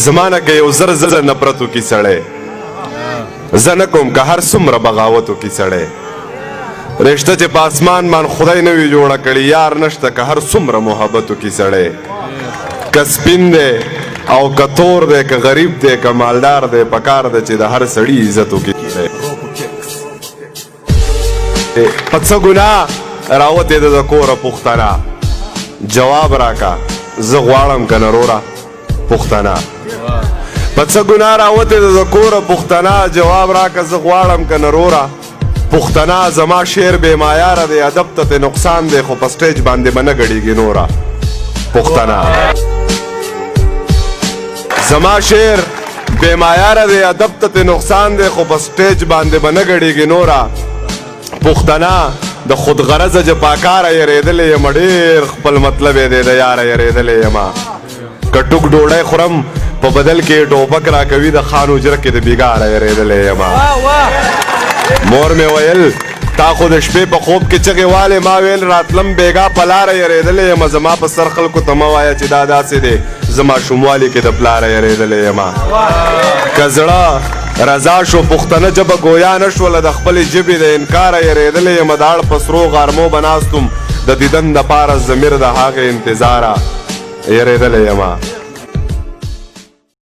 زمانه کې یو زر زر نفرتو کی سړی زه نه کوم که هر څومره بغاوتو کی سړی رشته چې په اسمان مان خدای نه وي جوړه کړې یار نشته که هر څومره محبتو کی سړی که سپین دی او که تور دی که غریب دی که مالدار دی پکار دی چې د هر سړي عزت وکړي په څه ګناه راوتې ده د کوره پوښتنه جواب راکه زه غواړم که نه روره پوښتنه په څه ګناه راوتې ده د کوره پوښتنه جواب راکه زه غواړم که نه روره پوښتنه زما شعر بې معیاره دی ادب ته ترې نقصان دی خو په سټیج باندې به نه ګډېږي نوره پوښتنه زما شعر بې معیاره دی ادب ته ترې نقصان دی خو په سټیج باندې به نه ګډېږي نوره پوښتنه د خودغرضه جفاکاره یریدلی یم ډېر خپل مطلب یې دی د یاره یریدلی یمه که ټوک ډوډۍ خورم په بدل کې ټوپک راکوي د خان اجره کې د بیګاره یریدلی یمه مور مې ویل تا خو د شپې په خوب کې چغې والې ما ویل راتلم بیګا په لاره یریدلی یمه زما په سر خلکو ته مه وایه چې دا داسې دی زه ماشوموالي کې د پلاره یریدلی یمه که زړه رضا شو پښتنه ژبه ګویا نه شوله د خپلې ژبې د انکاره یریدلی یم د اړ په سرو غارمو به ناست وم د دیدن دپاره ضمیر د هغې انتظاره یریدلی یمه